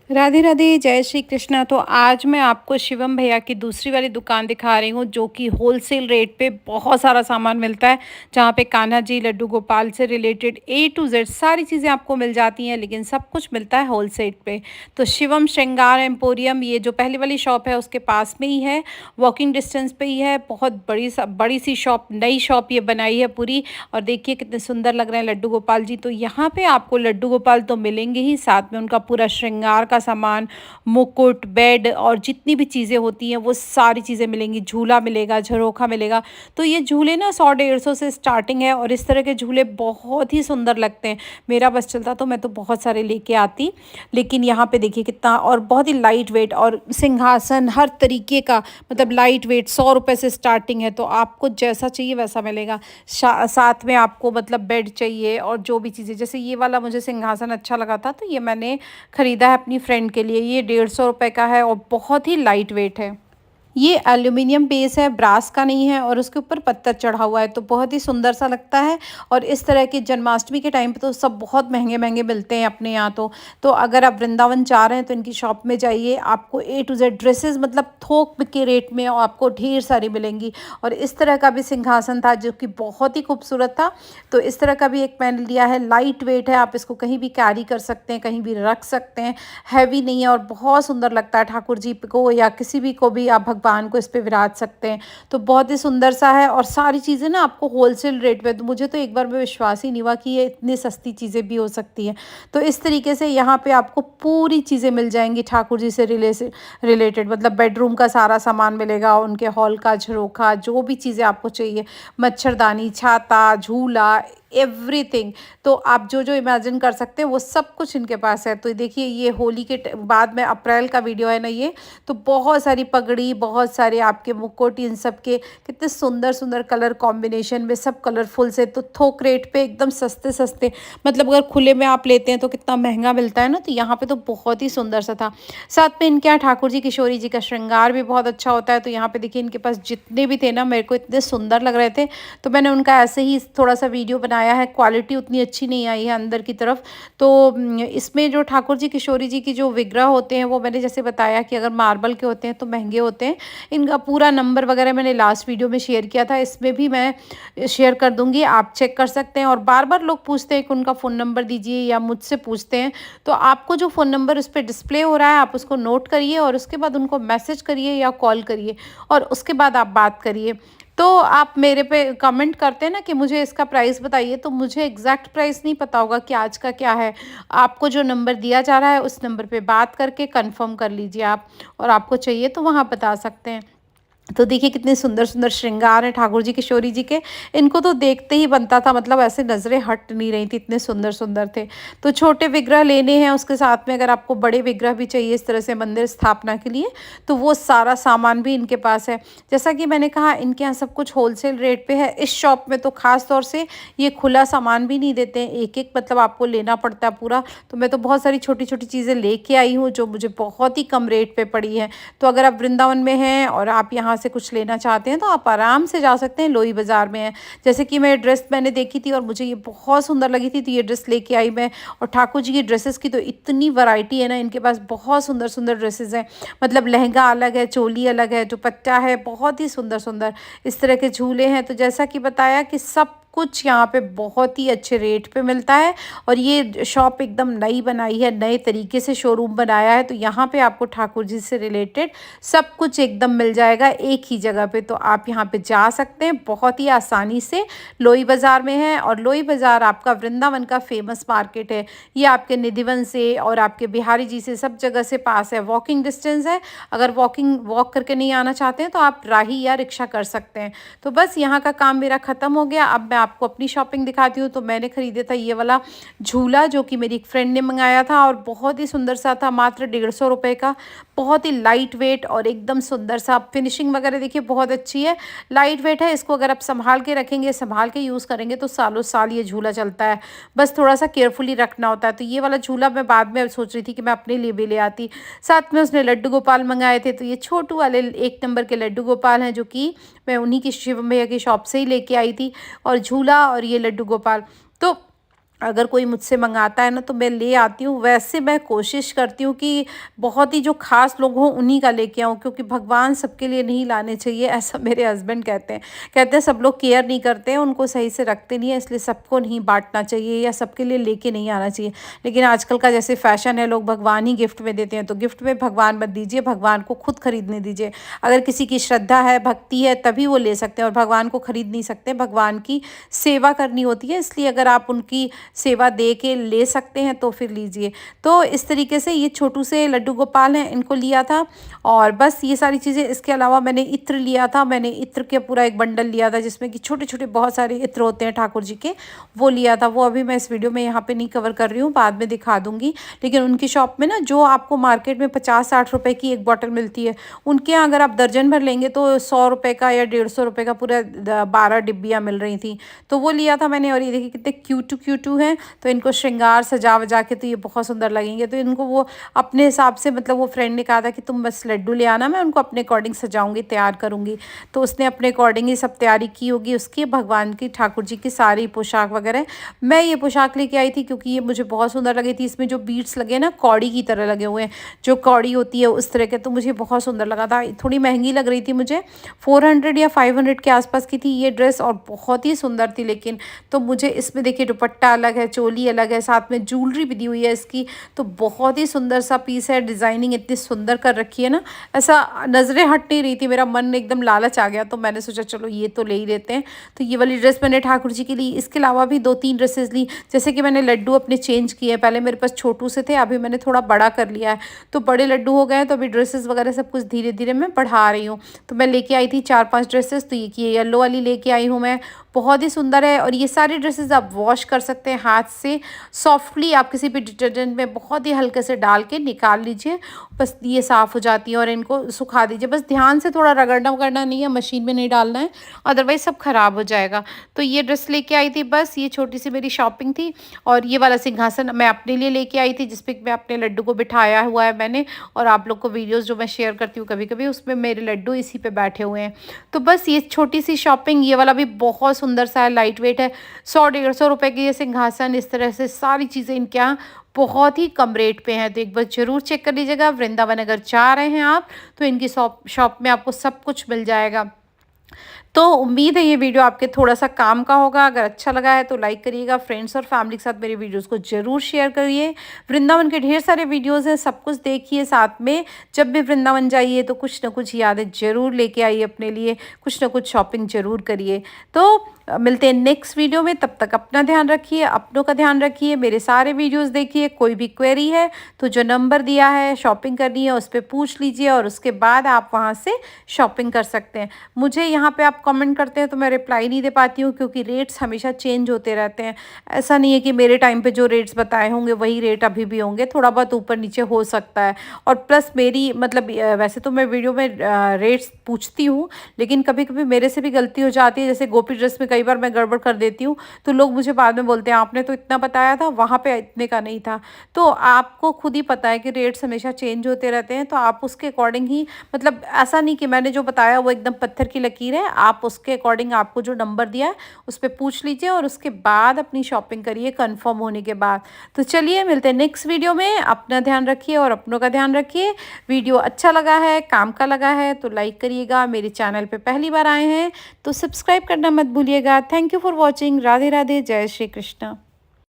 राधे राधे, जय श्री कृष्णा। तो आज मैं आपको शिवम भैया की दूसरी वाली दुकान दिखा रही हूँ, जो कि होलसेल रेट पे बहुत सारा सामान मिलता है। जहाँ पे कान्हा जी, लड्डू गोपाल से रिलेटेड ए टू जेड सारी चीज़ें आपको मिल जाती हैं, लेकिन सब कुछ मिलता है होलसेल पे। तो शिवम श्रृंगार एम्पोरियम, ये जो पहली वाली शॉप है उसके पास में ही है, वॉकिंग डिस्टेंस पे ही है। बहुत बड़ी सी शॉप, नई शॉप ये बनाई है पूरी। और देखिए कितने सुंदर लग रहे हैं लड्डू गोपाल जी। तो यहाँ पे आपको लड्डू गोपाल तो मिलेंगे ही, साथ में उनका पूरा श्रृंगार का सामान, मुकुट, बेड और जितनी भी चीज़ें होती हैं वो सारी चीज़ें मिलेंगी। झूला मिलेगा, झरोखा मिलेगा। तो ये झूले ना 100-150 से स्टार्टिंग है, और इस तरह के झूले बहुत ही सुंदर लगते हैं। मेरा बस चलता तो मैं तो बहुत सारे लेके आती, लेकिन यहाँ पे देखिए कितना, और बहुत ही लाइट वेट, और सिंहासन हर तरीके का, मतलब लाइट वेट 100 रुपये से स्टार्टिंग है। तो आपको जैसा चाहिए वैसा मिलेगा। साथ में आपको मतलब बेड चाहिए और जो भी चीज़ें, जैसे ये वाला मुझे सिंहासन अच्छा लगा था तो ये मैंने ख़रीदा है अपनी फ्रेंड के लिए। ये 150 रुपये का है और बहुत ही लाइट वेट है। ये एल्यूमिनियम बेस है, ब्रास का नहीं है, और उसके ऊपर पत्थर चढ़ा हुआ है, तो बहुत ही सुंदर सा लगता है। और इस तरह के जन्माष्टमी के टाइम पे तो सब बहुत महंगे महंगे मिलते हैं अपने यहाँ। तो अगर आप वृंदावन जा रहे हैं तो इनकी शॉप में जाइए, आपको ए टू जेड ड्रेसेस मतलब थोक के रेट में और आपको ढेर सारी मिलेंगी। और इस तरह का भी सिंहासन था जो कि बहुत ही खूबसूरत था। तो इस तरह का भी एक मैंने लिया है, लाइट वेट है, आप इसको कहीं भी कैरी कर सकते हैं, कहीं भी रख सकते हैं। हैवी नहीं है और बहुत सुंदर लगता है। ठाकुर जी को या किसी भी को भी आप भगवान को इस पे विराज सकते हैं। तो बहुत ही सुंदर सा है, और सारी चीज़ें ना आपको होलसेल रेट पे। तो मुझे तो एक बार में विश्वास ही नहीं हुआ कि ये इतनी सस्ती चीज़ें भी हो सकती हैं। तो इस तरीके से यहाँ पे आपको पूरी चीज़ें मिल जाएंगी ठाकुर जी से रिलेटेड, मतलब बेडरूम का सारा सामान मिलेगा, उनके हॉल का झरोखा, जो भी चीज़ें आपको चाहिए, मच्छरदानी, छाता, झूला, एवरीथिंग। तो आप जो जो इमेजिन कर सकते हैं वो सब कुछ इनके पास है। तो देखिए, ये होली के बाद में अप्रैल का वीडियो है ना ये, तो बहुत सारी पगड़ी, बहुत सारे आपके मुकुट, इन सब के कितने सुंदर सुंदर कलर कॉम्बिनेशन में, सब कलरफुल से। तो थोक रेट पे एकदम सस्ते सस्ते, मतलब अगर खुले में आप लेते हैं तो कितना महंगा मिलता है ना, तो यहाँ पे तो बहुत ही सुंदर सा था। साथ में इनके यहाँ ठाकुर जी, किशोरी जी का श्रृंगार भी बहुत अच्छा होता है। तो यहाँ पे देखिए इनके पास जितने भी थे ना, मेरे को इतने सुंदर लग रहे थे, तो मैंने उनका ऐसे ही थोड़ा सा वीडियो बनाया है। क्वालिटी उतनी अच्छी नहीं आई है अंदर की तरफ। तो इसमें जो ठाकुर जी, किशोरी जी की जो विग्रह होते हैं वो मैंने जैसे बताया कि अगर मार्बल के होते हैं तो महंगे होते हैं। इनका पूरा नंबर वगैरह मैंने लास्ट वीडियो में शेयर किया था, इसमें भी मैं शेयर कर दूंगी, आप चेक कर सकते हैं। और बार बार लोग पूछते हैं कि उनका फ़ोन नंबर दीजिए, या मुझसे पूछते हैं। तो आपको जो फ़ोन नंबर उस पर डिस्प्ले हो रहा है आप उसको नोट करिए, और उसके बाद उनको मैसेज करिए या कॉल करिए, और उसके बाद आप बात करिए। तो आप मेरे पे कमेंट करते हैं ना कि मुझे इसका प्राइस बताइए, तो मुझे एग्जैक्ट प्राइस नहीं पता होगा कि आज का क्या है। आपको जो नंबर दिया जा रहा है उस नंबर पे बात करके कंफर्म कर लीजिए आप, और आपको चाहिए तो वहाँ बता सकते हैं। तो देखिए कितने सुंदर सुंदर श्रृंगार हैं ठाकुर जी, किशोरी जी के। इनको तो देखते ही बनता था, मतलब ऐसे नज़रें हट नहीं रही थी, इतने सुंदर सुंदर थे। तो छोटे विग्रह लेने हैं, उसके साथ में अगर आपको बड़े विग्रह भी चाहिए इस तरह से मंदिर स्थापना के लिए, तो वो सारा सामान भी इनके पास है। जैसा कि मैंने कहा, इनके यहाँ सब कुछ होलसेल रेट पे है। इस शॉप में तो ख़ास तौर से ये खुला सामान भी नहीं देते हैं, एक एक मतलब आपको लेना पड़ता है पूरा। तो मैं तो बहुत सारी छोटी छोटी चीज़ें लेके आई हूँ जो मुझे बहुत ही कम रेट पे पड़ी है। तो अगर आप वृंदावन में हैं और आप यहाँ से कुछ लेना चाहते हैं तो आप आराम से जा सकते हैं, लोई बाज़ार में है। जैसे कि मैं ड्रेस मैंने देखी थी और मुझे ये बहुत सुंदर लगी थी, तो ये ड्रेस लेके आई मैं। और ठाकुर जी की ड्रेसेस की तो इतनी वैरायटी है ना इनके पास, बहुत सुंदर सुंदर ड्रेसेस हैं। मतलब लहंगा अलग है, चोली अलग है, दुपट्टा है, बहुत ही सुंदर सुंदर इस तरह के झूले हैं। तो जैसा कि बताया कि सब कुछ यहाँ पे बहुत ही अच्छे रेट पे मिलता है। और ये शॉप एकदम नई बनाई है, नए तरीके से शोरूम बनाया है। तो यहाँ पे आपको ठाकुर जी से रिलेटेड सब कुछ एकदम मिल जाएगा एक ही जगह पे। तो आप यहाँ पे जा सकते हैं बहुत ही आसानी से। लोई बाज़ार में है, और लोई बाज़ार आपका वृंदावन का फेमस मार्केट है। ये आपके निधिवन से और आपके बिहारी जी से सब जगह से पास है, वॉकिंग डिस्टेंस है। अगर वॉक करके नहीं आना चाहते हैं तो आप राही या रिक्शा कर सकते हैं। तो बस यहाँ का काम मेरा ख़त्म हो गया। अब मैं आपको अपनी शॉपिंग दिखाती हूँ। तो मैंने ख़रीदा था ये वाला झूला, जो कि मेरी एक फ्रेंड ने मंगाया था, और बहुत ही सुंदर सा था, मात्र 150 रुपये का। बहुत ही लाइट वेट और एकदम सुंदर सा। फिनिशिंग वगैरह देखिए बहुत अच्छी है, लाइट वेट है। इसको अगर आप संभाल के रखेंगे, संभाल के यूज़ करेंगे तो सालों साल ये झूला चलता है। बस थोड़ा सा केयरफुली रखना होता है। तो ये वाला झूला मैं बाद में सोच रही थी कि मैं अपने लिए भी ले आती। साथ में उसने लड्डू गोपाल मंगाए थे, तो ये छोटू वाले 1 नंबर के लड्डू गोपाल हैं, जो कि मैं उन्हीं की शिवम भैया की शॉप से ही लेके आई थी। और झूला और ये लड्डू गोपाल, तो अगर कोई मुझसे मंगाता है ना तो मैं ले आती हूँ। वैसे मैं कोशिश करती हूँ कि बहुत ही जो ख़ास लोग हों उन्हीं का लेके आऊँ, क्योंकि भगवान सबके लिए नहीं लाने चाहिए, ऐसा मेरे हस्बैंड कहते हैं। कहते हैं सब लोग केयर नहीं करते हैं, उनको सही से रखते नहीं है, इसलिए सबको नहीं बाँटना चाहिए या सबके लिए लेके नहीं आना चाहिए। लेकिन आजकल का जैसे फ़ैशन है, लोग भगवान ही गिफ्ट में देते हैं, तो गिफ्ट में भगवान मत दीजिए, भगवान को खुद खरीदने दीजिए। अगर किसी की श्रद्धा है, भक्ति है, तभी वो ले सकते हैं, और भगवान को खरीद नहीं सकते। भगवान की सेवा करनी होती है, इसलिए अगर आप उनकी सेवा दे के ले सकते हैं तो फिर लीजिए। तो इस तरीके से ये छोटू से लड्डू गोपाल हैं, इनको लिया था। और बस ये सारी चीज़ें, इसके अलावा मैंने इत्र लिया था। मैंने इत्र का पूरा एक बंडल लिया था जिसमें कि छोटे-छोटे बहुत सारे इत्र होते हैं ठाकुर जी के, वो लिया था। वो अभी मैं इस वीडियो में यहाँ पे नहीं कवर कर रही हूँ, बाद में दिखा दूँगी। लेकिन उनकी शॉप में ना जो आपको मार्केट में 50-60 रुपए की एक बॉटल मिलती है, उनके यहाँ अगर आप दर्जन भर लेंगे तो 100 रुपए का या 150 रुपए का पूरा 12 डिब्बियाँ मिल रही थी। तो वो लिया था मैंने। और ये देखिए कितने क्यूटू हैं, तो इनको श्रृंगार सजा वजा के तो ये बहुत सुंदर लगेंगे। तो इनको वो अपने हिसाब से, मतलब वो फ्रेंड ने कहा था कि तुम बस लड्डू ले आना, मैं उनको अपने अकॉर्डिंग सजाऊंगी, तैयार करूंगी। तो उसने अपने अकॉर्डिंग ही सब तैयारी की होगी उसकी, भगवान की, ठाकुर जी की सारी पोशाक वगैरह। मैं ये पोशाक लेके आई थी क्योंकि ये मुझे बहुत सुंदर लगी थी। इसमें जो बीट्स लगे ना, कौड़ी की तरह लगे हुए हैं, जो कौड़ी होती है उस तरह के, तो मुझे बहुत सुंदर लगा था। थोड़ी महंगी लग रही थी मुझे, 400 या 500 के आसपास की थी ये ड्रेस, और बहुत ही सुंदर थी। लेकिन तो मुझे इसमें देखिए दुपट्टा अलग है, चोली अलग है, साथ में ज्वेलरी भी दी हुई है इसकी। तो बहुत ही सुंदर सा पीस है, डिज़ाइनिंग इतनी सुंदर कर रखी है ना, ऐसा नज़रें हट नहीं रही थी, मेरा मन एकदम लालच आ गया। तो मैंने सोचा चलो ये तो ले ही लेते हैं। तो ये वाली ड्रेस मैंने ठाकुर जी की ली। इसके अलावा भी 2-3 ड्रेसेस ली। जैसे कि मैंने लड्डू अपने चेंज किए हैं, पहले मेरे पास छोटू से थे, अभी मैंने थोड़ा बड़ा कर लिया है, तो बड़े लड्डू हो गए हैं। तो अभी ड्रेसेस वगैरह सब कुछ धीरे धीरे मैं बढ़ा रही हूँ। तो मैं लेके आई थी 4-5 ड्रेसेस। तो ये येलो वाली लेके आई हूँ मैं, बहुत ही सुंदर है। और ये सारी ड्रेसेस आप वॉश कर सकते हैं हाथ से सॉफ्टली, आप किसी भी डिटर्जेंट में बहुत ही हल्के से डाल के निकाल लीजिए, बस ये साफ़ हो जाती है। और इनको सुखा दीजिए, बस ध्यान से, थोड़ा रगड़ना वगड़ना नहीं है, मशीन में नहीं डालना है, अदरवाइज़ सब ख़राब हो जाएगा। तो ये ड्रेस लेके आई थी, बस ये छोटी सी मेरी शॉपिंग थी। और ये वाला सिंहासन मैं अपने लिए लेके आई थी, जिसपे मैं अपने लड्डू को बिठाया हुआ है मैंने। और आप लोग को वीडियोज़ जो मैं शेयर करती हूँ कभी कभी, उसमें मेरे लड्डू इसी पे बैठे हुए हैं। तो बस ये छोटी सी शॉपिंग, ये वाला भी बहुत सुंदर सा है, लाइट वेट है, 100-150 रुपए की ये सिंहासन। इस तरह से सारी चीज़ें इनके यहाँ बहुत ही कम रेट पे हैं। तो एक बार ज़रूर चेक कर लीजिएगा। वृंदावन अगर जा रहे हैं आप, तो इनकी शॉप में आपको सब कुछ मिल जाएगा। तो उम्मीद है ये वीडियो आपके थोड़ा सा काम का होगा। अगर अच्छा लगा है तो लाइक करिएगा, फ्रेंड्स और फैमिली के साथ मेरे वीडियोस को ज़रूर शेयर करिए। वृंदावन के ढेर सारे वीडियोस हैं, सब कुछ देखिए साथ में। जब भी वृंदावन जाइए तो कुछ ना कुछ यादें ज़रूर लेके आइए अपने लिए, कुछ ना कुछ शॉपिंग ज़रूर करिए। तो मिलते हैं नेक्स्ट वीडियो में, तब तक अपना ध्यान रखिए, अपनों का ध्यान रखिए, मेरे सारे वीडियोस देखिए। कोई भी क्वेरी है तो जो नंबर दिया है, शॉपिंग करनी है उस पर पूछ लीजिए, और उसके बाद आप वहाँ से शॉपिंग कर सकते हैं। मुझे यहाँ पे आप कमेंट करते हैं तो मैं रिप्लाई नहीं दे पाती हूँ, क्योंकि रेट्स हमेशा चेंज होते रहते हैं। ऐसा नहीं है कि मेरे टाइम पे जो रेट्स बताए होंगे वही रेट अभी भी होंगे, थोड़ा बहुत ऊपर नीचे हो सकता है। और प्लस मेरी मतलब वैसे तो मैं वीडियो में रेट्स पूछती हूँ, लेकिन कभी कभी मेरे से भी गलती हो जाती है। जैसे गोपी ड्रेस में कई बार मैं गड़बड़ कर देती हूँ, तो लोग मुझे बाद में बोलते हैं आपने तो इतना बताया था, वहाँ पे इतने का नहीं था। तो आपको खुद ही पता है कि रेट्स हमेशा चेंज होते रहते हैं, तो आप उसके अकॉर्डिंग ही, मतलब ऐसा नहीं कि मैंने जो बताया वो एकदम पत्थर की लकीर है। आप उसके अकॉर्डिंग, आपको जो नंबर दिया है उस पर पूछ लीजिए, और उसके बाद अपनी शॉपिंग करिए कंफर्म होने के बाद। तो चलिए मिलते हैं नेक्स्ट वीडियो में। अपना ध्यान रखिए और अपनों का ध्यान रखिए। वीडियो अच्छा लगा है, काम का लगा है तो लाइक करिएगा। मेरे चैनल पे पहली बार आए हैं तो सब्सक्राइब करना मत भूलिएगा। Thank you for watching. Radhe Radhe, जय श्री कृष्ण।